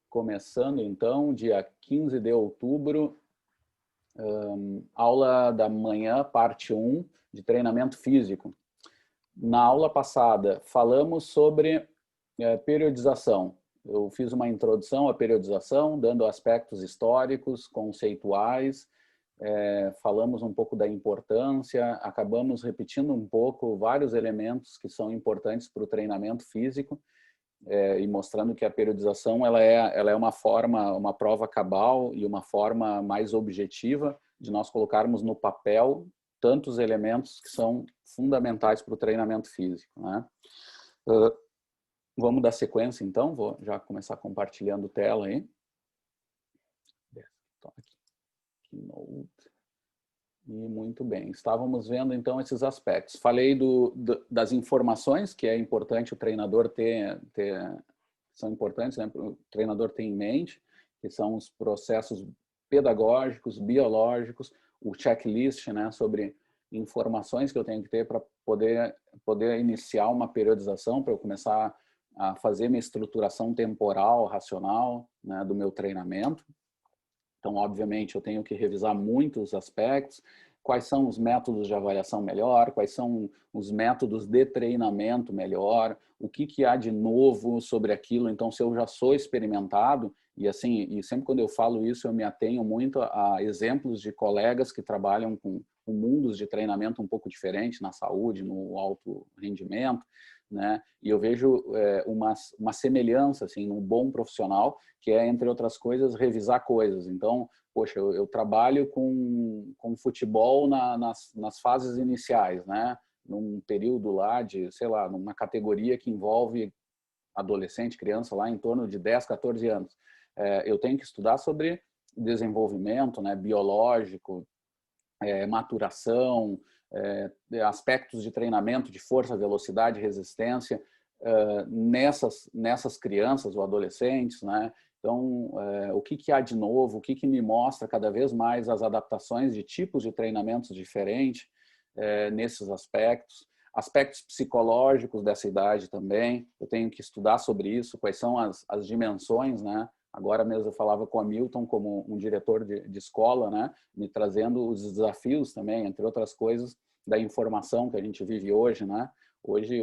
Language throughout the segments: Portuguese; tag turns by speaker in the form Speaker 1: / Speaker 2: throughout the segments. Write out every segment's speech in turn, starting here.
Speaker 1: Começando então, dia 15 de outubro, aula da manhã, parte 1, de treinamento físico. Na aula passada, falamos sobre periodização. Eu fiz uma introdução à periodização, dando aspectos históricos, conceituais, falamos um pouco da importância, acabamos repetindo um pouco vários elementos que são importantes para o treinamento físico, e mostrando que a periodização ela é uma forma, uma prova cabal e uma forma mais objetiva de nós colocarmos no papel tantos elementos que são fundamentais para o treinamento físico, né? Vamos dar sequência então, vou já começar compartilhando tela aí. E muito bem, estávamos vendo então esses aspectos. Falei das informações, que é importante o treinador ter são importantes, né? O treinador ter em mente, que são os processos pedagógicos, biológicos, o checklist, né? Sobre informações que eu tenho que ter para poder iniciar uma periodização, para eu começar a fazer minha estruturação temporal, racional, né? Do meu treinamento. Então, obviamente, eu tenho que revisar muitos aspectos, quais são os métodos de avaliação melhor, quais são os métodos de treinamento melhor, o que há de novo sobre aquilo. Então, se eu já sou experimentado, e assim, e sempre quando eu falo isso, eu me atenho muito a exemplos de colegas que trabalham com mundos de treinamento um pouco diferentes na saúde, no alto rendimento, né? E eu vejo uma semelhança assim, num bom profissional, que é, entre outras coisas, revisar coisas. Então, poxa, eu trabalho com futebol nas fases iniciais, né? Num período lá de, sei lá, numa categoria que envolve adolescente, criança, lá em torno de 10, 14 anos. Eu tenho que estudar sobre desenvolvimento, né, biológico, maturação, aspectos de treinamento de força, velocidade, resistência nessas crianças ou adolescentes, né? Então, o que há de novo, o que me mostra cada vez mais as adaptações de tipos de treinamentos diferentes nesses aspectos. Aspectos psicológicos dessa idade também, eu tenho que estudar sobre isso, quais são as dimensões, né? Agora mesmo eu falava com o Hamilton como um diretor de escola, né? Me trazendo os desafios também, entre outras coisas, da informação que a gente vive hoje, né? Hoje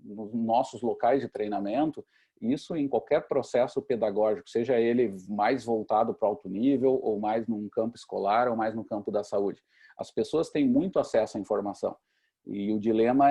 Speaker 1: nos nossos locais de treinamento, isso em qualquer processo pedagógico, seja ele mais voltado para o alto nível, ou mais num campo escolar, ou mais no campo da saúde. As pessoas têm muito acesso à informação. E o dilema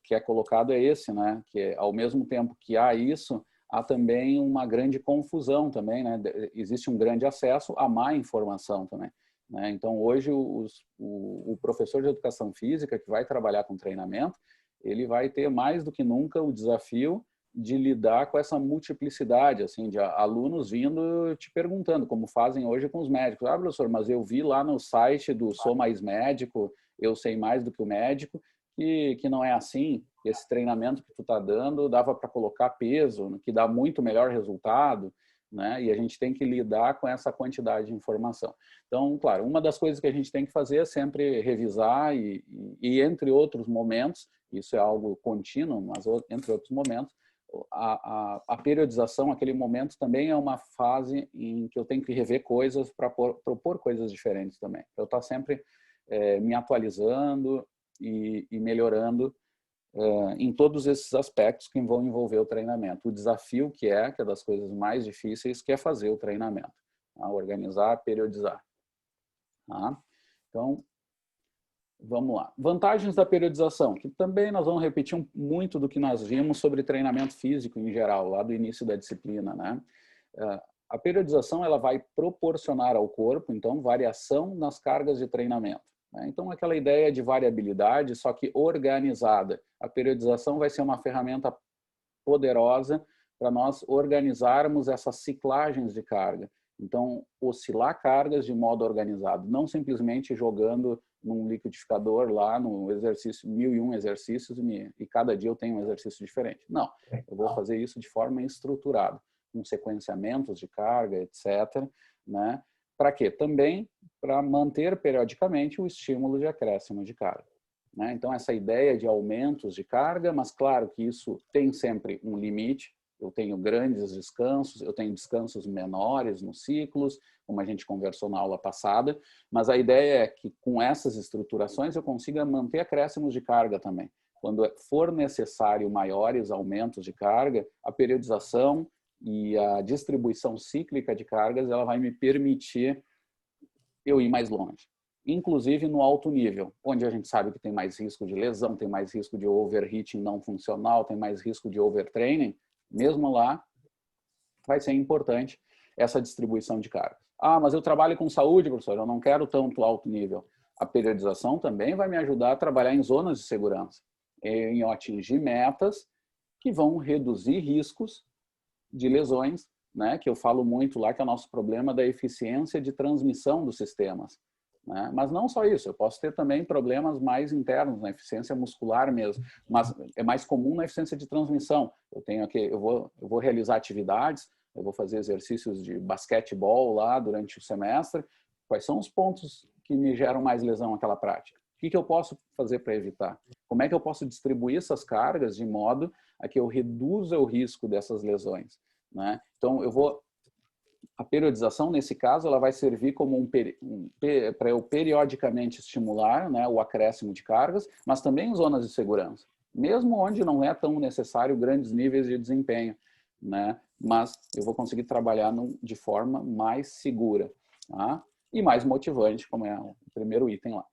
Speaker 1: que é colocado é esse, né? Que ao mesmo tempo que há isso, há também uma grande confusão também, né? Existe um grande acesso à má informação também, né? Então, hoje, o professor de educação física que vai trabalhar com treinamento, ele vai ter mais do que nunca o desafio de lidar com essa multiplicidade, assim, de alunos vindo te perguntando, como fazem hoje com os médicos. Ah, professor, mas eu vi lá no site do Sou Mais Médico, eu sei mais do que o médico, que não é assim. Esse treinamento que tu está dando dava para colocar peso, que dá muito melhor resultado, né? E a gente tem que lidar com essa quantidade de informação. Então, claro, uma das coisas que a gente tem que fazer é sempre revisar e entre outros momentos, isso é algo contínuo, mas entre outros momentos, a periodização, aquele momento também é uma fase em que eu tenho que rever coisas para propor coisas diferentes também. Eu estou sempre me atualizando e melhorando em todos esses aspectos que vão envolver o treinamento. O desafio que é das coisas mais difíceis, que é fazer o treinamento, tá? Organizar, periodizar. Tá? Então, vamos lá. Vantagens da periodização, que também nós vamos repetir muito do que nós vimos sobre treinamento físico em geral, lá do início da disciplina, né? A periodização ela vai proporcionar ao corpo, então, variação nas cargas de treinamento. Então, aquela ideia de variabilidade, só que organizada. A periodização vai ser uma ferramenta poderosa para nós organizarmos essas ciclagens de carga. Então, oscilar cargas de modo organizado, não simplesmente jogando num liquidificador lá no exercício, 1001 exercícios e cada dia eu tenho um exercício diferente. Não, eu vou fazer isso de forma estruturada, com sequenciamentos de carga, etc., né? Para quê? Também para manter periodicamente o estímulo de acréscimo de carga, né? Então, essa ideia de aumentos de carga, mas claro que isso tem sempre um limite, eu tenho grandes descansos, eu tenho descansos menores nos ciclos, como a gente conversou na aula passada, mas a ideia é que com essas estruturações eu consiga manter acréscimos de carga também. Quando for necessário maiores aumentos de carga, a periodização e a distribuição cíclica de cargas, ela vai me permitir eu ir mais longe. Inclusive no alto nível, onde a gente sabe que tem mais risco de lesão, tem mais risco de overheating não funcional, tem mais risco de overtraining, mesmo lá vai ser importante essa distribuição de cargas. Ah, mas eu trabalho com saúde, professor, eu não quero tanto alto nível. A periodização também vai me ajudar a trabalhar em zonas de segurança, em eu atingir metas que vão reduzir riscos de lesões, né, que eu falo muito lá, que é o nosso problema da eficiência de transmissão dos sistemas. Né? Mas não só isso, eu posso ter também problemas mais internos, na eficiência muscular mesmo, mas é mais comum na eficiência de transmissão. Eu vou realizar atividades, eu vou fazer exercícios de basquetebol lá durante o semestre. Quais são os pontos que me geram mais lesão naquela prática? O que eu posso fazer para evitar? Como é que eu posso distribuir essas cargas de modo a que eu reduza o risco dessas lesões? Né? Então, a periodização, nesse caso, ela vai servir como para eu periodicamente estimular, né, o acréscimo de cargas, mas também em zonas de segurança, mesmo onde não é tão necessário grandes níveis de desempenho, né? Mas eu vou conseguir trabalhar de forma mais segura, tá? E mais motivante, como é o primeiro item lá.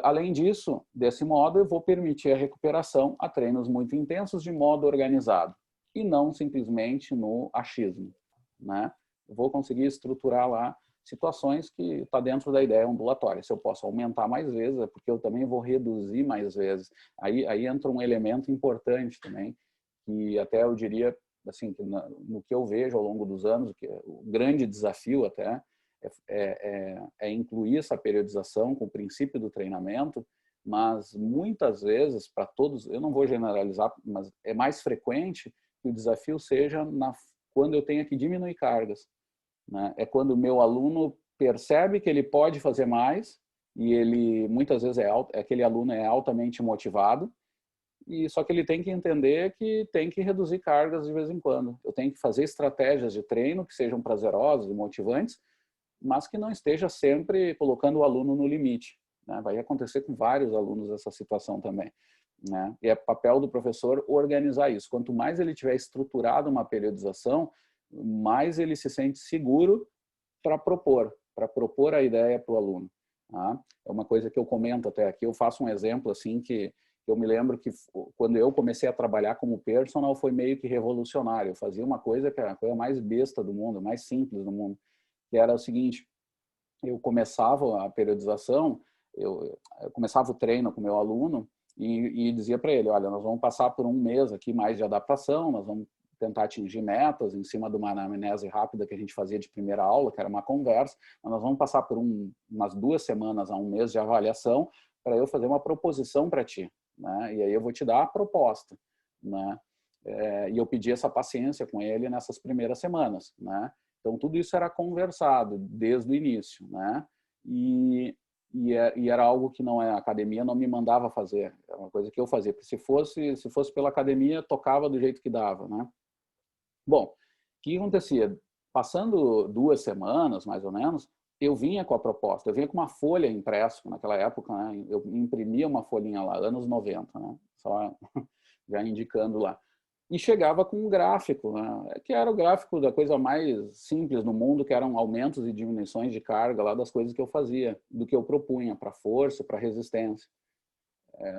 Speaker 1: Além disso, desse modo, eu vou permitir a recuperação a treinos muito intensos de modo organizado e não simplesmente no achismo, né? Eu vou conseguir estruturar lá situações que está dentro da ideia ambulatória. Se eu posso aumentar mais vezes, é porque eu também vou reduzir mais vezes. Aí entra um elemento importante também, que até eu diria, assim, que no que eu vejo ao longo dos anos, que o grande desafio até é incluir essa periodização com o princípio do treinamento, mas muitas vezes, para todos, eu não vou generalizar, mas é mais frequente que o desafio seja quando eu tenho que diminuir cargas. Né? É quando o meu aluno percebe que ele pode fazer mais e ele muitas vezes aquele aluno é altamente motivado, e só que ele tem que entender que tem que reduzir cargas de vez em quando. Eu tenho que fazer estratégias de treino que sejam prazerosas e motivantes, mas que não esteja sempre colocando o aluno no limite. Né? Vai acontecer com vários alunos essa situação também. Né? E é papel do professor organizar isso. Quanto mais ele tiver estruturado uma periodização, mais ele se sente seguro para propor a ideia para o aluno. Tá? É uma coisa que eu comento até aqui. Eu faço um exemplo assim que eu me lembro que quando eu comecei a trabalhar como personal foi meio que revolucionário. Eu fazia uma coisa que era a coisa mais besta do mundo, mais simples do mundo, que era o seguinte: eu começava a periodização, eu começava o treino com o meu aluno e dizia para ele, olha, nós vamos passar por um mês aqui mais de adaptação, nós vamos tentar atingir metas em cima de uma anamnese rápida que a gente fazia de primeira aula, que era uma conversa, mas nós vamos passar por umas 2 semanas a um mês de avaliação para eu fazer uma proposição para ti, né? E aí eu vou te dar a proposta, né? E eu pedi essa paciência com ele nessas primeiras semanas, né? Então, tudo isso era conversado desde o início, né? E era algo que a academia não me mandava fazer, é uma coisa que eu fazia, porque se fosse pela academia, tocava do jeito que dava, né? Bom, o que acontecia? Passando 2 semanas, mais ou menos, eu vinha com a proposta, eu vinha com uma folha impressa, naquela época, né? Eu imprimia uma folhinha lá, anos 90, né? Só já indicando lá. E chegava com um gráfico, né? Que era o gráfico da coisa mais simples no mundo, que eram aumentos e diminuições de carga lá das coisas que eu fazia, do que eu propunha para força, para resistência.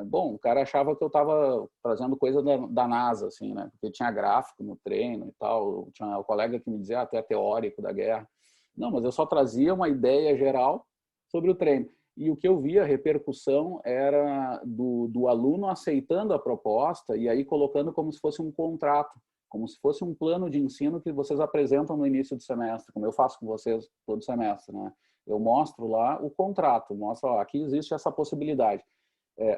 Speaker 1: Bom, o cara achava que eu estava trazendo coisa da NASA, assim, né? Porque tinha gráfico no treino e tal. Tinha o colega que me dizia, até teórico da guerra. Não, mas eu só trazia uma ideia geral sobre o treino. E o que eu via, a repercussão era do aluno aceitando a proposta e aí colocando como se fosse um contrato, como se fosse um plano de ensino que vocês apresentam no início do semestre, como eu faço com vocês todo semestre, né? Eu mostro lá o contrato, mostro, ó, aqui existe essa possibilidade.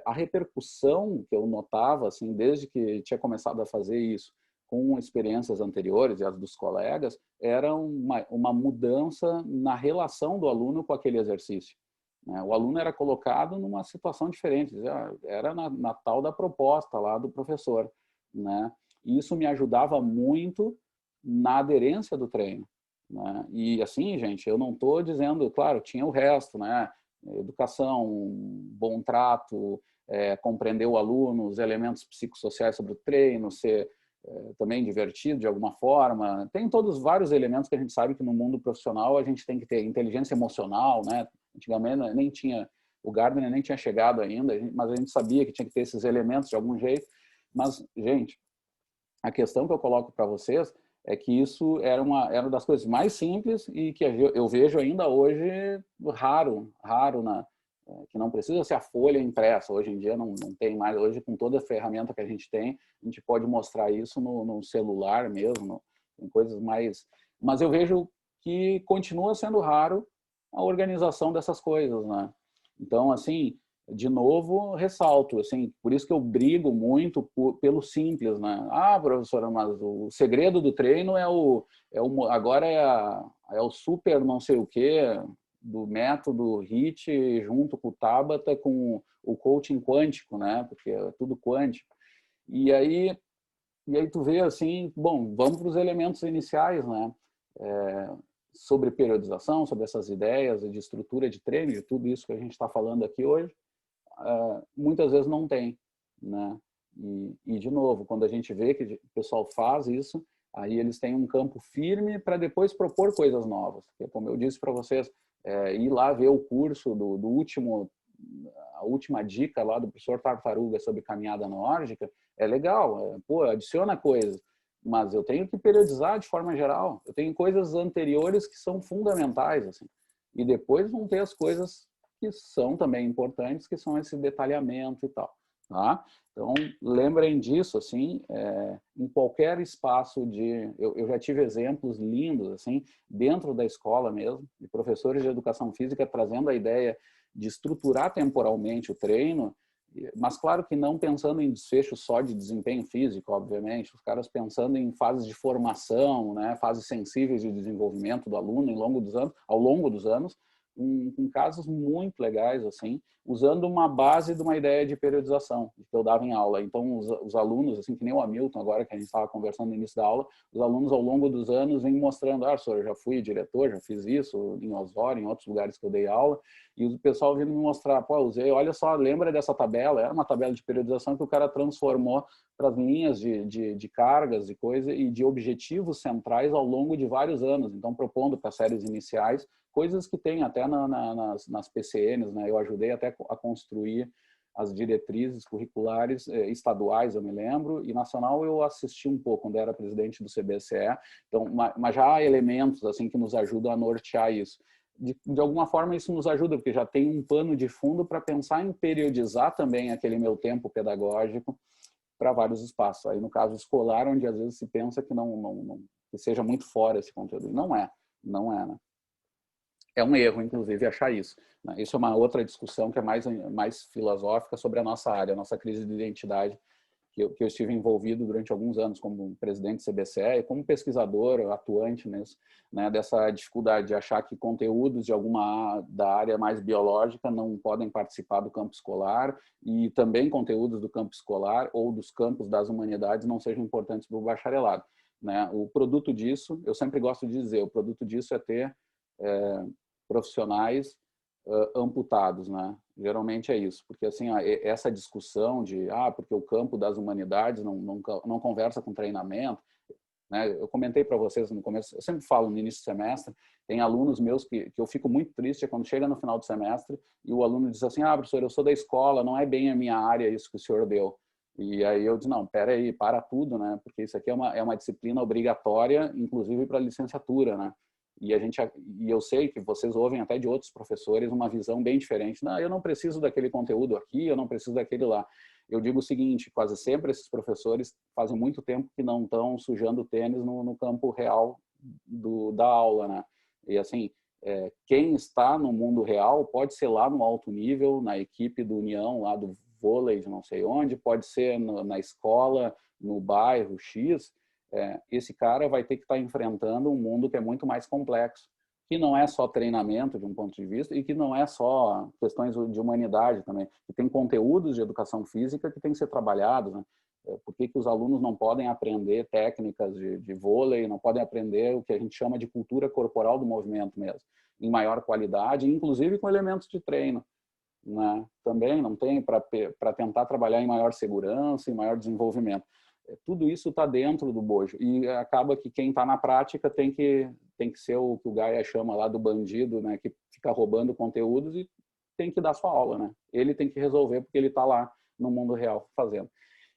Speaker 1: A repercussão que eu notava, assim, desde que tinha começado a fazer isso, com experiências anteriores e as dos colegas, era uma mudança na relação do aluno com aquele exercício. O aluno era colocado numa situação diferente, era na tal da proposta lá do professor, né? E isso me ajudava muito na aderência do treino, né? E assim, gente, eu não estou dizendo, claro, tinha o resto, né? Educação, bom trato, compreender o aluno, os elementos psicossociais sobre o treino, ser também divertido de alguma forma. Tem todos vários elementos que a gente sabe que no mundo profissional a gente tem que ter. Inteligência emocional, né? Antigamente nem tinha, o Gardner nem tinha chegado ainda, mas a gente sabia que tinha que ter esses elementos de algum jeito. Mas, gente, a questão que eu coloco para vocês é que isso era uma das coisas mais simples e que eu vejo ainda hoje raro que não precisa ser a folha impressa. Hoje em dia não tem mais. Hoje, com toda a ferramenta que a gente tem, a gente pode mostrar isso no celular mesmo, em coisas mais... Mas eu vejo que continua sendo raro a organização dessas coisas, né? Então, assim, de novo, ressalto, assim, por isso que eu brigo muito pelo simples, né? Ah, professora, mas o segredo do treino agora é o super não sei o quê, do método HIIT junto com o Tabata, com o coaching quântico, né? Porque é tudo quântico. E aí tu vê assim, bom, vamos para os elementos iniciais, né? Sobre periodização, sobre essas ideias de estrutura de treino, de tudo isso que a gente está falando aqui hoje, muitas vezes não tem, né? E de novo, quando a gente vê que o pessoal faz isso, aí eles têm um campo firme para depois propor coisas novas. Porque, como eu disse para vocês, ir lá ver o curso do último, a última dica lá do professor Tartaruga sobre caminhada nórdica, é legal, pô, adiciona coisas, mas eu tenho que periodizar de forma geral. Eu tenho coisas anteriores que são fundamentais, assim, e depois vão ter as coisas que são também importantes, que são esse detalhamento e tal, tá? Então, lembrem disso, assim, em qualquer espaço eu já tive exemplos lindos, assim, dentro da escola mesmo, de professores de educação física trazendo a ideia de estruturar temporalmente o treino, mas claro que não pensando em desfecho só de desempenho físico, obviamente, os caras pensando em fases de formação, né, fases sensíveis de desenvolvimento do aluno ao longo dos anos, com casos muito legais, assim, usando uma base de uma ideia de periodização que eu dava em aula. Então, os alunos, assim, que nem o Hamilton agora, que a gente estava conversando no início da aula, os alunos ao longo dos anos vêm mostrando, professor, eu já fui diretor, já fiz isso em Osório, em outros lugares que eu dei aula, e o pessoal vindo me mostrar, pô, usei, olha só, lembra dessa tabela? Era uma tabela de periodização que o cara transformou para as linhas de cargas e coisa e de objetivos centrais ao longo de vários anos. Então, propondo para séries iniciais coisas que tem até nas PCNs, né? Eu ajudei até a construir as diretrizes curriculares estaduais, eu me lembro, e nacional eu assisti um pouco quando era presidente do CBCE. Então, mas já há elementos assim que nos ajudam a nortear isso. De alguma forma isso nos ajuda, porque já tem um pano de fundo para pensar em periodizar também aquele meu tempo pedagógico para vários espaços. Aí no caso escolar, onde às vezes se pensa que que seja muito fora esse conteúdo. E não é, né? É um erro, inclusive, achar isso. Isso é uma outra discussão que é mais filosófica sobre a nossa área, a nossa crise de identidade, que eu estive envolvido durante alguns anos como presidente do CBCE e como pesquisador atuante nisso, né, dessa dificuldade de achar que conteúdos de da área mais biológica não podem participar do campo escolar e também conteúdos do campo escolar ou dos campos das humanidades não sejam importantes para o bacharelado, né? O produto disso, eu sempre gosto de dizer, o produto disso é ter profissionais amputados, né? Geralmente é isso, porque assim, essa discussão de porque o campo das humanidades não conversa com treinamento, né? Eu comentei para vocês no começo, eu sempre falo no início do semestre, tem alunos meus que eu fico muito triste quando chega no final do semestre e o aluno diz assim, professor, eu sou da escola, não é bem a minha área isso que o senhor deu. E aí eu disse, não, pera aí, para tudo, né? Porque isso aqui é uma disciplina obrigatória, inclusive para licenciatura, né? E eu sei que vocês ouvem até de outros professores uma visão bem diferente. Não, eu não preciso daquele conteúdo aqui, eu não preciso daquele lá. Eu digo o seguinte, quase sempre esses professores fazem muito tempo que não estão sujando o tênis no campo real da aula, né? E assim, quem está no mundo real pode ser lá no alto nível, na equipe do União, lá do vôlei de não sei onde, pode ser na escola, no bairro X, esse cara vai ter que estar enfrentando um mundo que é muito mais complexo, que não é só treinamento de um ponto de vista e que não é só questões de humanidade também, que tem conteúdos de educação física que tem que ser trabalhados, né? Por que os alunos não podem aprender técnicas de vôlei, não podem aprender o que a gente chama de cultura corporal do movimento mesmo, em maior qualidade, inclusive com elementos de treino, né? Também não tem para tentar trabalhar em maior segurança, em maior desenvolvimento. Tudo isso está dentro do bojo e acaba que quem está na prática tem que ser o que o Gaia chama lá do bandido, né? Que fica roubando conteúdos e tem que dar sua aula, né? Ele tem que resolver porque ele está lá no mundo real fazendo.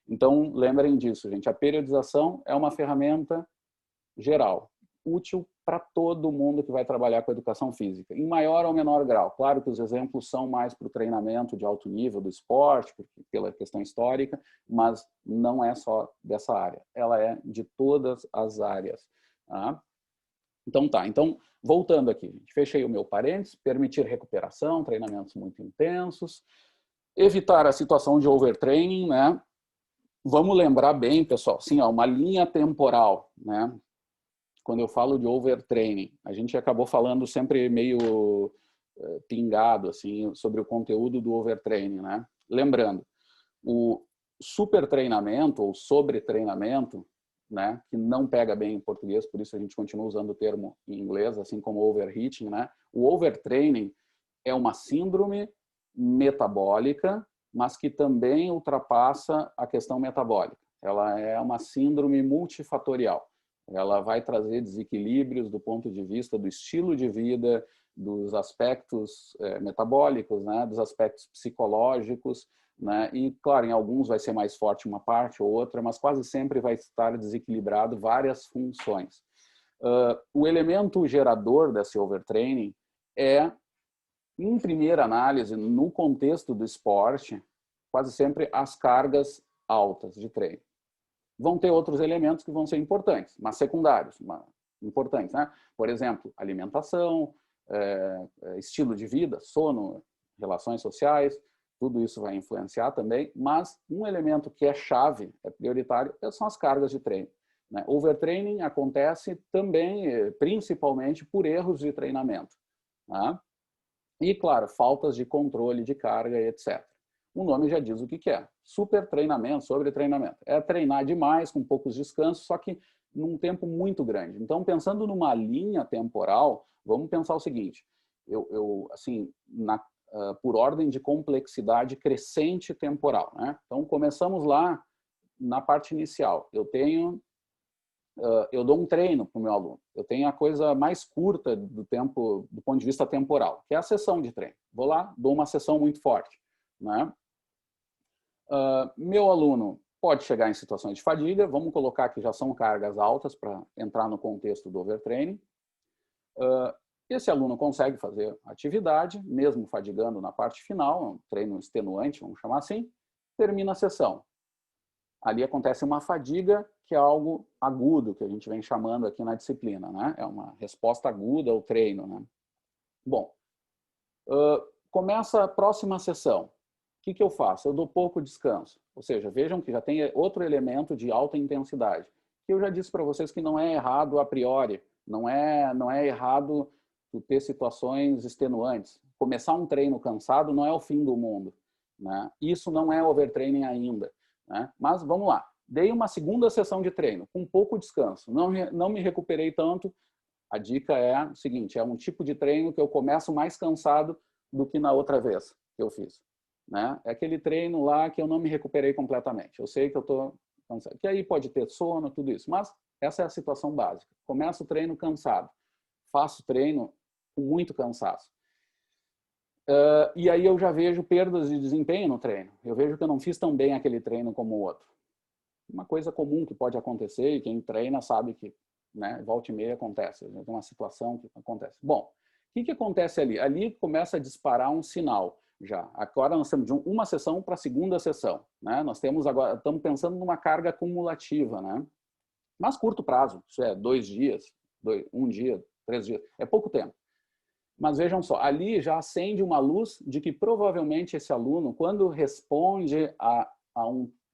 Speaker 1: Então, lembrem disso, gente. A periodização é uma ferramenta geral, útil para todo mundo que vai trabalhar com educação física, em maior ou menor grau. Claro que os exemplos são mais para o treinamento de alto nível do esporte, pela questão histórica, mas não é só dessa área. Ela é de todas as áreas. Tá? Então, voltando aqui, gente, fechei o meu parênteses, permitir recuperação, treinamentos muito intensos, evitar a situação de overtraining, né? Vamos lembrar bem, pessoal, sim, ó, uma linha temporal, né? Quando eu falo de overtraining, a gente acabou falando sempre meio pingado assim sobre o conteúdo do overtraining, né? Lembrando, o supertreinamento ou sobretreinamento, né, que não pega bem em português, por isso a gente continua usando o termo em inglês, assim como overheating, né? O overtraining é uma síndrome metabólica, mas que também ultrapassa a questão metabólica. Ela é uma síndrome multifatorial. Ela vai trazer desequilíbrios do ponto de vista do estilo de vida, dos aspectos metabólicos, né, dos aspectos psicológicos, né, e, claro, em alguns vai ser mais forte uma parte ou outra, mas quase sempre vai estar desequilibrado várias funções. O elemento gerador desse overtraining é, em primeira análise, no contexto do esporte, quase sempre as cargas altas de treino. Vão ter outros elementos que vão ser importantes, mas secundários, importantes, né? Por exemplo, alimentação, estilo de vida, sono, relações sociais, tudo isso vai influenciar também, mas um elemento que é chave, é prioritário, são as cargas de treino. Né? Overtraining acontece também, principalmente, por erros de treinamento. Tá? E, claro, faltas de controle de carga e etc. O nome já diz o que é. Super treinamento, sobretreinamento. É treinar demais, com poucos descansos, só que num tempo muito grande. Então, pensando numa linha temporal, vamos pensar o seguinte. Assim, por ordem de complexidade crescente temporal. Né? Então, começamos lá na parte inicial. Eu dou um treino para o meu aluno. Eu tenho a coisa mais curta do tempo, do ponto de vista temporal, que é a sessão de treino. Vou lá, dou uma sessão muito forte. Né? Meu aluno pode chegar em situações de fadiga, vamos colocar que já são cargas altas para entrar no contexto do overtraining. Esse aluno consegue fazer atividade, mesmo fadigando na parte final, um treino extenuante, vamos chamar assim, termina a sessão. Ali acontece uma fadiga, que é algo agudo, que a gente vem chamando aqui na disciplina, né? É uma resposta aguda ao treino, né? Bom, começa a próxima sessão. O que eu faço? Eu dou pouco descanso. Ou seja, vejam que já tem outro elemento de alta intensidade. Que eu já disse para vocês que não é errado a priori. Não é errado ter situações extenuantes. Começar um treino cansado não é o fim do mundo. Né? Isso não é overtraining ainda. Né? Mas vamos lá. Dei uma segunda sessão de treino, com pouco descanso. Não me recuperei tanto. A dica é o seguinte, é um tipo de treino que eu começo mais cansado do que na outra vez que eu fiz. Né? É aquele treino lá que eu não me recuperei completamente. Eu sei que eu estou cansado. Que aí pode ter sono, tudo isso. Mas essa é a situação básica. Começo o treino cansado. Faço treino com muito cansaço. E aí eu já vejo perdas de desempenho no treino. Eu vejo que eu não fiz tão bem aquele treino como o outro. Uma coisa comum que pode acontecer, e quem treina sabe que, né, volta e meia acontece. Tem uma situação que acontece. Bom, o que acontece ali? Ali começa a disparar um sinal. Já. Agora nós temos de uma sessão para a segunda sessão. Né? Nós temos agora, estamos pensando numa carga acumulativa, né? Mas curto prazo, isso é 2 dias, 1 dia, 3 dias, é pouco tempo. Mas vejam só, ali já acende uma luz de que provavelmente esse aluno, quando responde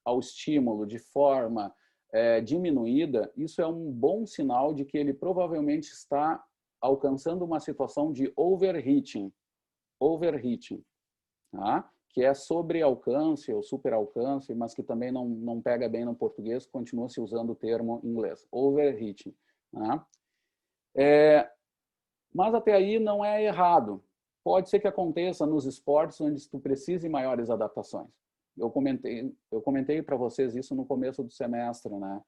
Speaker 1: ao estímulo de forma diminuída, isso é um bom sinal de que ele provavelmente está alcançando uma situação de overheating. Tá? que é sobre alcance ou super alcance, mas que também não pega bem no português, continua se usando o termo em inglês, overheating. Né? Mas até aí não é errado. Pode ser que aconteça nos esportes onde tu precise de maiores adaptações. Eu comentei para vocês isso no começo do semestre, né?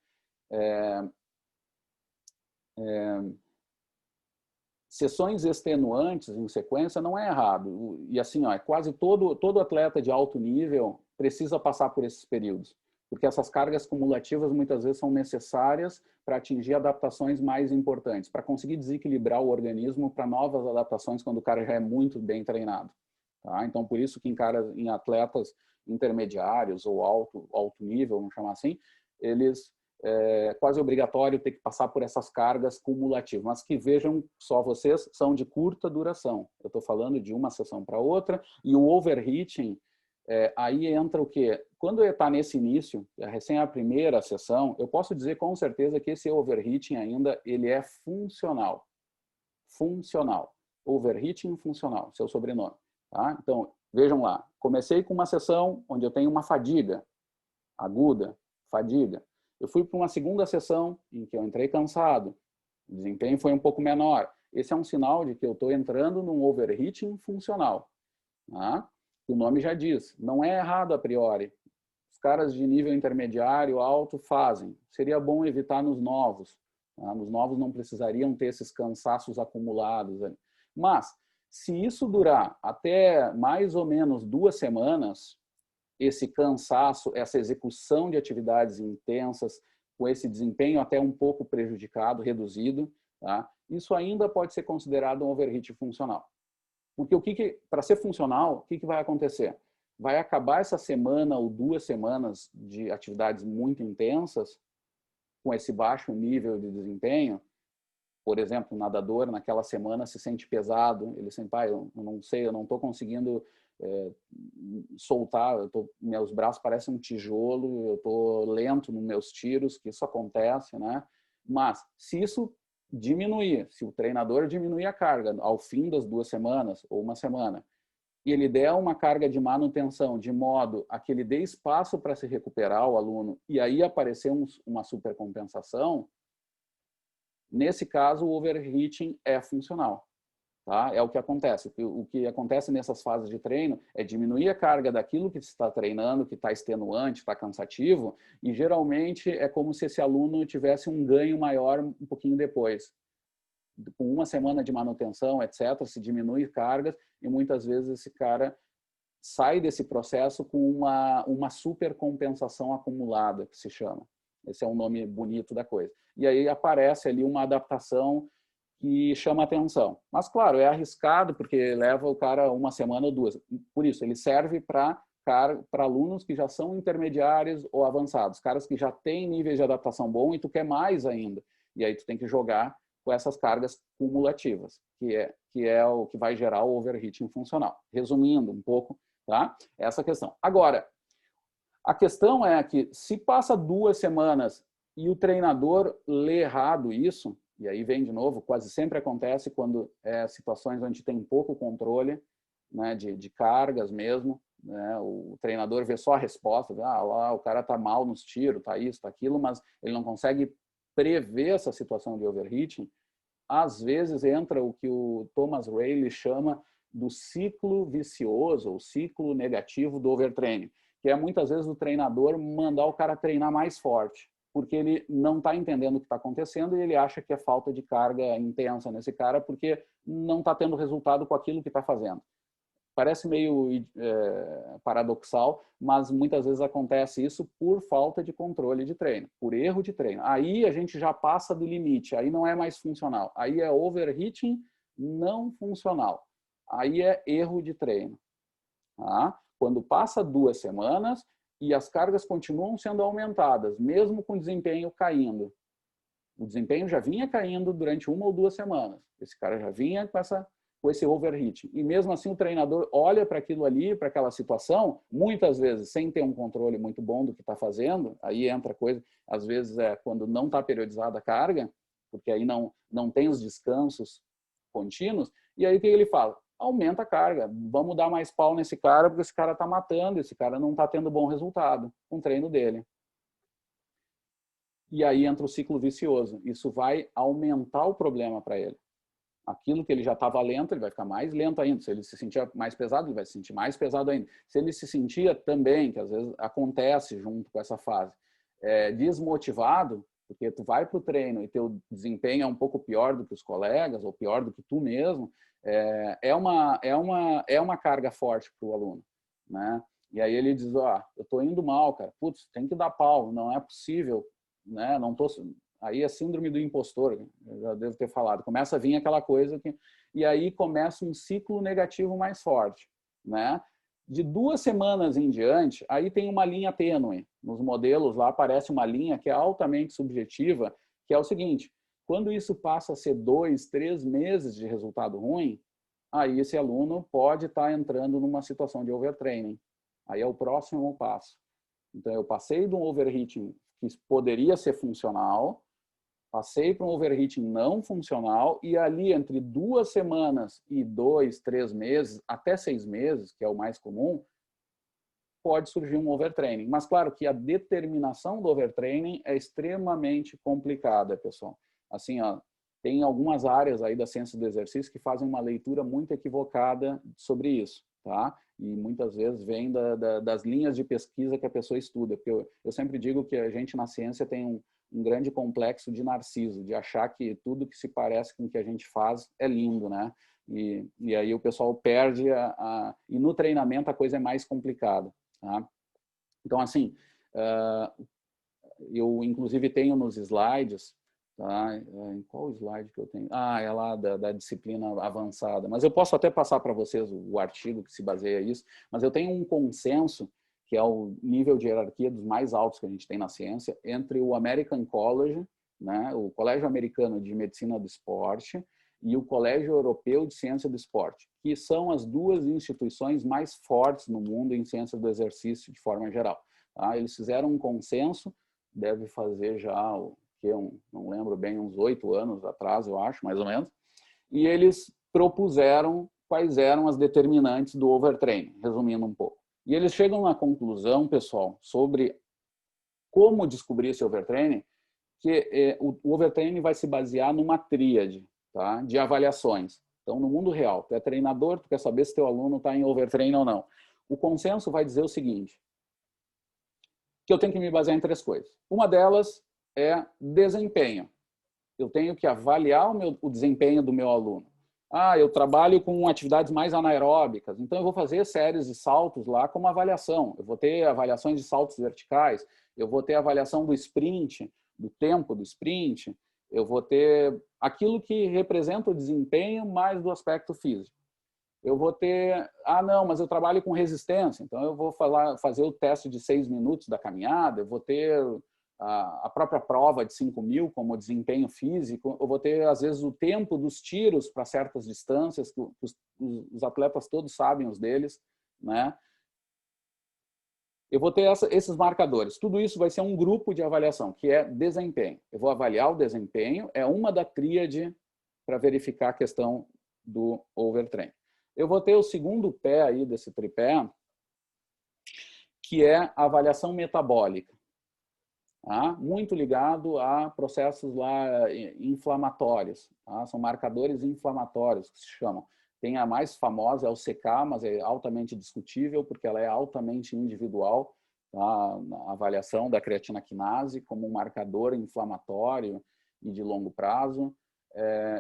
Speaker 1: Sessões extenuantes em sequência não é errado. E assim, ó, quase todo atleta de alto nível precisa passar por esses períodos, porque essas cargas cumulativas muitas vezes são necessárias para atingir adaptações mais importantes, para conseguir desequilibrar o organismo para novas adaptações quando o cara já é muito bem treinado. Tá? Então, por isso que em atletas intermediários ou alto nível, vamos chamar assim, eles quase obrigatório ter que passar por essas cargas cumulativas, mas que vejam só vocês, são de curta duração. Eu estou falando de uma sessão para outra, e o overheating, aí entra o quê? Quando está nesse início, recém a primeira sessão, eu posso dizer com certeza que esse overheating ainda ele é funcional. Funcional. Overheating funcional, seu sobrenome. Tá? Então, vejam lá, comecei com uma sessão onde eu tenho uma fadiga aguda, fadiga. Eu fui para uma segunda sessão em que eu entrei cansado, o desempenho foi um pouco menor. Esse é um sinal de que eu estou entrando num overheating funcional. Tá? O nome já diz, não é errado a priori. Os caras de nível intermediário, alto, fazem. Seria bom evitar nos novos. Tá? Nos novos não precisariam ter esses cansaços acumulados. Mas, se isso durar até mais ou menos 2 semanas, esse cansaço, essa execução de atividades intensas, com esse desempenho até um pouco prejudicado, reduzido, tá? Isso ainda pode ser considerado um overheat funcional. Porque para ser funcional, o que vai acontecer? Vai acabar essa semana ou 2 semanas de atividades muito intensas, com esse baixo nível de desempenho. Por exemplo, o nadador naquela semana se sente pesado, ele sente, pai, eu não sei, eu não estou conseguindo soltar, meus braços parecem um tijolo, eu estou lento nos meus tiros, que isso acontece, né? Mas se isso diminuir, se o treinador diminuir a carga ao fim das 2 semanas ou uma semana, e ele der uma carga de manutenção de modo a que ele dê espaço para se recuperar o aluno e aí aparecer uma supercompensação, nesse caso o overheating é funcional. Tá? É o que acontece. O que acontece nessas fases de treino é diminuir a carga daquilo que você está treinando, que está extenuante, está cansativo, e geralmente é como se esse aluno tivesse um ganho maior um pouquinho depois. Com uma semana de manutenção, etc., se diminui cargas e muitas vezes esse cara sai desse processo com uma supercompensação acumulada, que se chama. Esse é um nome bonito da coisa. E aí aparece ali uma adaptação que chama atenção. Mas, claro, é arriscado, porque leva o cara 1 semana ou 2. Por isso, ele serve para alunos que já são intermediários ou avançados, caras que já têm níveis de adaptação bom e tu quer mais ainda. E aí tu tem que jogar com essas cargas cumulativas, que é o que vai gerar o overheating funcional. Resumindo um pouco, tá? Essa questão. Agora, a questão é que se passa 2 semanas e o treinador lê errado isso, e aí vem de novo, quase sempre acontece quando situações onde tem pouco controle, né, de cargas mesmo, né, o treinador vê só a resposta, lá o cara tá mal nos tiros, tá isso, tá aquilo, mas ele não consegue prever essa situação de overheating. Às vezes entra o que o Thomas Rayleigh chama do ciclo vicioso, ou ciclo negativo do overtraining, que é muitas vezes o treinador mandar o cara treinar mais forte, porque ele não está entendendo o que está acontecendo e ele acha que é falta de carga intensa nesse cara porque não está tendo resultado com aquilo que está fazendo. Parece meio paradoxal, mas muitas vezes acontece isso por falta de controle de treino, por erro de treino. Aí a gente já passa do limite, aí não é mais funcional. Aí é overheating não funcional. Aí é erro de treino. Tá? Quando passa 2 semanas e as cargas continuam sendo aumentadas, mesmo com o desempenho caindo. O desempenho já vinha caindo durante 1 ou 2 semanas. Esse cara já vinha com esse overheating. E mesmo assim o treinador olha para aquilo ali, para aquela situação, muitas vezes sem ter um controle muito bom do que está fazendo, aí entra coisa, às vezes quando não está periodizada a carga, porque aí não tem os descansos contínuos, e aí o que ele fala? aumenta a carga. Vamos dar mais pau nesse cara, porque esse cara está matando, esse cara não está tendo bom resultado com o treino dele. E aí entra o ciclo vicioso. Isso vai aumentar o problema para ele. Aquilo que ele já estava lento, ele vai ficar mais lento ainda. Se ele se sentia mais pesado, ele vai se sentir mais pesado ainda. Se ele se sentia também, que às vezes acontece junto com essa fase, desmotivado, porque tu vai para o treino e teu desempenho é um pouco pior do que os colegas, ou pior do que tu mesmo, é uma carga forte para o aluno, né? E aí ele diz, eu estou indo mal, cara. Putz, tem que dar pau, não é possível, né? Não tô... Aí é síndrome do impostor, eu já devo ter falado. Começa a vir aquela coisa que... E aí começa um ciclo negativo mais forte, né? De 2 semanas em diante, aí tem uma linha tênue. Nos modelos lá aparece uma linha que é altamente subjetiva, que é o seguinte: quando isso passa a ser 2, 3 meses de resultado ruim, aí esse aluno pode estar entrando numa situação de overtraining. Aí é o próximo passo. Então, eu passei de um overheating que poderia ser funcional, passei para um overheating não funcional, e ali entre 2 semanas e 2, 3 meses, até 6 meses, que é o mais comum, pode surgir um overtraining. Mas claro que a determinação do overtraining é extremamente complicada, pessoal. Assim, tem algumas áreas aí da ciência do exercício que fazem uma leitura muito equivocada sobre isso, tá? E muitas vezes vem das linhas de pesquisa que a pessoa estuda. Porque eu sempre digo que a gente na ciência tem um grande complexo de narciso, de achar que tudo que se parece com o que a gente faz é lindo, né? E aí o pessoal perde e no treinamento a coisa é mais complicada, tá? Então, assim, eu inclusive tenho nos slides, tá? Em qual slide que eu tenho? É lá da disciplina avançada. Mas eu posso até passar para vocês o artigo que se baseia nisso, mas eu tenho um consenso, que é o nível de hierarquia dos mais altos que a gente tem na ciência, entre o American College, né, o Colégio Americano de Medicina do Esporte, e o Colégio Europeu de Ciência do Esporte, que são as 2 instituições mais fortes no mundo em ciência do exercício de forma geral. Tá? Eles fizeram um consenso, deve fazer já, não lembro bem, uns 8 anos atrás, eu acho, mais ou menos, e eles propuseram quais eram as determinantes do overtraining, resumindo um pouco. E eles chegam na conclusão, pessoal, sobre como descobrir esse overtraining, que o overtraining vai se basear numa tríade, tá, de avaliações. Então, no mundo real, tu é treinador, tu quer saber se teu aluno está em overtraining ou não. O consenso vai dizer o seguinte, que eu tenho que me basear em 3 coisas. Uma delas é desempenho. Eu tenho que avaliar o desempenho do meu aluno. Eu trabalho com atividades mais anaeróbicas, então eu vou fazer séries de saltos lá como avaliação. Eu vou ter avaliações de saltos verticais, eu vou ter avaliação do sprint, do tempo do sprint, eu vou ter aquilo que representa o desempenho mais do aspecto físico. Eu vou ter, não, mas eu trabalho com resistência, então eu vou fazer o teste de 6 minutos da caminhada, eu vou ter a própria prova de 5.000 como desempenho físico, eu vou ter, às vezes, o tempo dos tiros para certas distâncias, que os atletas todos sabem os deles, né? Eu vou ter esses marcadores. Tudo isso vai ser um grupo de avaliação, que é desempenho. Eu vou avaliar o desempenho, é uma da tríade para verificar a questão do overtraining. Eu vou ter o segundo pé aí desse tripé, que é a avaliação metabólica. Tá? Muito ligado a processos lá inflamatórios. Tá? São marcadores inflamatórios que se chamam. Tem a mais famosa, é o CK, mas é altamente discutível, porque ela é altamente individual. Tá? A avaliação da creatina quinase como um marcador inflamatório e de longo prazo.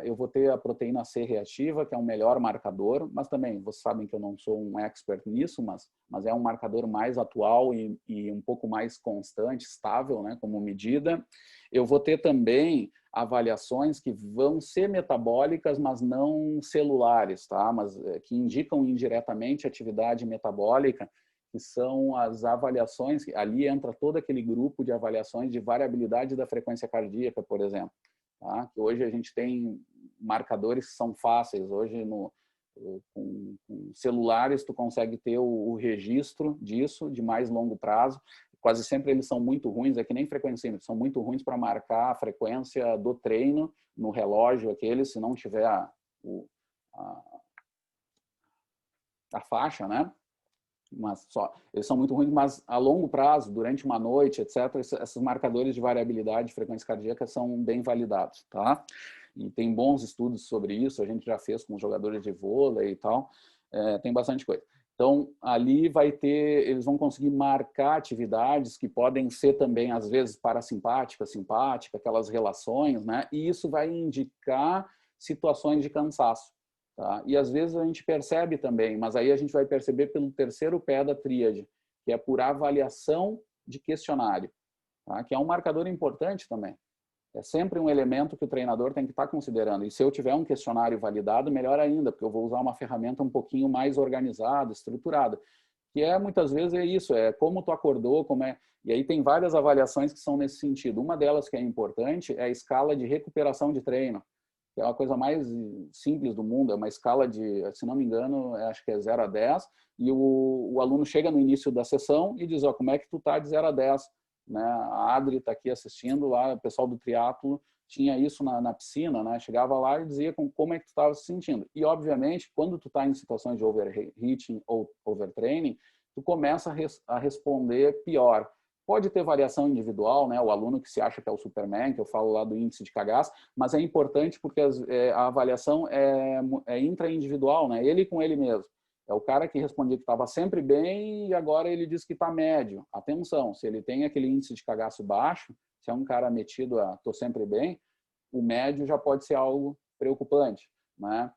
Speaker 1: Eu vou ter a proteína C reativa, que é um melhor marcador, mas também, vocês sabem que eu não sou um expert nisso, mas é um marcador mais atual e um pouco mais constante, estável, né, como medida. Eu vou ter também avaliações que vão ser metabólicas, mas não celulares, tá? Mas que indicam indiretamente atividade metabólica, que são as avaliações, ali entra todo aquele grupo de avaliações de variabilidade da frequência cardíaca, por exemplo. Tá? Que hoje a gente tem marcadores que são fáceis. Hoje, com celulares, tu consegue ter o registro disso de mais longo prazo. Quase sempre eles são muito ruins, é que nem frequencímetro, são muito ruins para marcar a frequência do treino no relógio aquele, se não tiver a faixa, né? Mas eles são muito ruins, mas a longo prazo, durante uma noite, etc., esses marcadores de variabilidade de frequência cardíaca são bem validados, tá? E tem bons estudos sobre isso, a gente já fez com jogadores de vôlei e tal, tem bastante coisa. Então, ali vai ter, eles vão conseguir marcar atividades que podem ser também, às vezes, parasimpática, simpática, aquelas relações, né? E isso vai indicar situações de cansaço. Tá? E às vezes a gente percebe também, mas aí a gente vai perceber pelo terceiro pé da tríade, que é por avaliação de questionário, tá? Que é um marcador importante também. É sempre um elemento que o treinador tem que estar considerando. E se eu tiver um questionário validado, melhor ainda, porque eu vou usar uma ferramenta um pouquinho mais organizada, estruturada. Que é, muitas vezes, é isso, é como tu acordou, como é... E aí tem várias avaliações que são nesse sentido. Uma delas que é importante é a escala de recuperação de treino, que é uma coisa mais simples do mundo, é uma escala de, se não me engano, acho que é 0 a 10, e o aluno chega no início da sessão e diz, ó, como é que tu tá de 0 a 10? Né? A Adri está aqui assistindo lá, o pessoal do triatlo tinha isso na piscina, né? Chegava lá e dizia como é que tu estava se sentindo. E, obviamente, quando tu está em situações de overheating ou overtraining, tu começa a responder pior. Pode ter variação individual, né? O aluno que se acha que é o Superman, que eu falo lá do índice de cagaço, mas é importante porque a avaliação é intra-individual, né? Ele com ele mesmo. É o cara que respondia que estava sempre bem e agora ele diz que está médio. Atenção, se ele tem aquele índice de cagaço baixo, se é um cara metido a tô sempre bem, o médio já pode ser algo preocupante, né?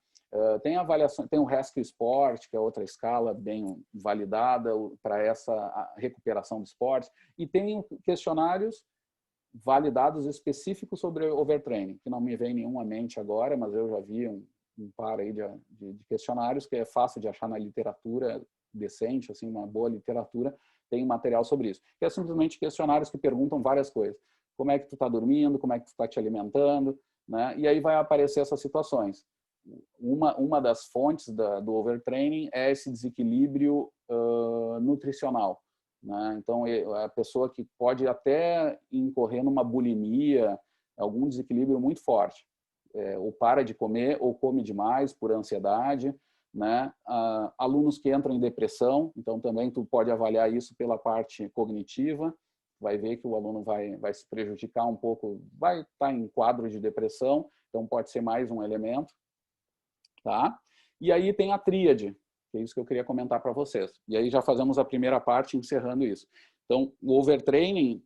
Speaker 1: Tem avaliação, tem o Rescue Sport, que é outra escala bem validada para essa recuperação do esporte, e tem questionários validados específicos sobre overtraining, que não me vem nenhum à mente agora, mas eu já vi um par aí de questionários que é fácil de achar na literatura decente, assim, uma boa literatura, tem material sobre isso. Que é simplesmente questionários que perguntam várias coisas. Como é que tu está dormindo, como é que tu está te alimentando, né? E aí vai aparecer essas situações. Uma das fontes do overtraining é esse desequilíbrio nutricional, né? Então, a pessoa que pode até incorrer numa bulimia, algum desequilíbrio muito forte. Ou para de comer, ou come demais por ansiedade, né? Alunos que entram em depressão, então também tu pode avaliar isso pela parte cognitiva, vai ver que o aluno vai se prejudicar um pouco, vai estar em quadro de depressão, então pode ser mais um elemento. Tá? E aí tem a tríade, que é isso que eu queria comentar para vocês. E aí já fazemos a primeira parte encerrando isso. Então, o overtraining,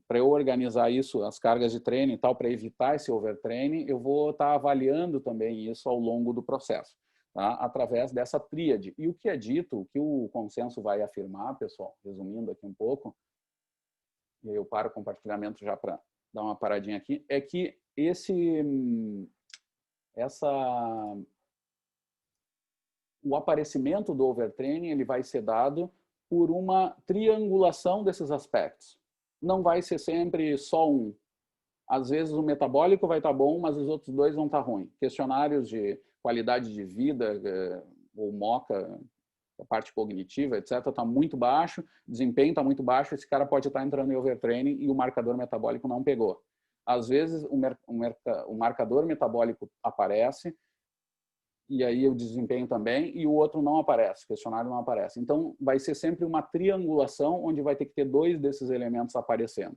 Speaker 1: para eu organizar isso, as cargas de treino e tal, para evitar esse overtraining, eu vou estar avaliando também isso ao longo do processo, tá? Através dessa tríade. E o que é dito, o que o consenso vai afirmar, pessoal, resumindo aqui um pouco, e aí eu paro o compartilhamento já para dar uma paradinha aqui, é que o aparecimento do overtraining ele vai ser dado por uma triangulação desses aspectos. Não vai ser sempre só um. Às vezes o metabólico vai estar bom, mas os outros dois vão estar ruins. Questionários de qualidade de vida, ou MOCA, a parte cognitiva, etc., está muito baixo, desempenho está muito baixo, esse cara pode estar entrando em overtraining e o marcador metabólico não pegou. Às vezes o marcador metabólico aparece, e aí o desempenho também, e o outro não aparece, o questionário não aparece. Então, vai ser sempre uma triangulação onde vai ter que ter dois desses elementos aparecendo,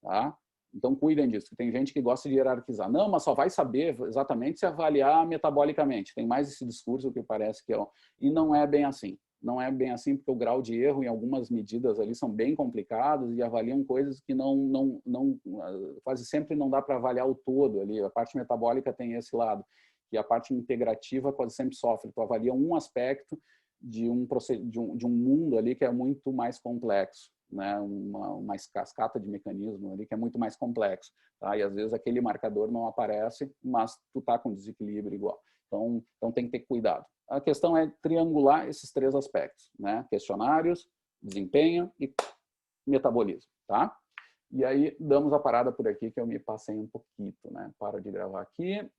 Speaker 1: tá? Então, cuidem disso. Tem gente que gosta de hierarquizar. Não, mas só vai saber exatamente se avaliar metabolicamente. Tem mais esse discurso que parece que é... E não é bem assim. Não é bem assim, porque o grau de erro em algumas medidas ali são bem complicados e avaliam coisas que quase sempre não dá para avaliar o todo ali. A parte metabólica tem esse lado. E a parte integrativa quase sempre sofre. Tu avalia um aspecto de um mundo ali que é muito mais complexo, né? Uma cascata de mecanismo ali que é muito mais complexo, tá? E às vezes aquele marcador não aparece, mas tu tá com desequilíbrio igual. Então tem que ter cuidado. A questão é triangular esses três aspectos, né? Questionários, desempenho e metabolismo, tá? E aí damos a parada por aqui que eu me passei um pouquinho, né? Para de gravar aqui.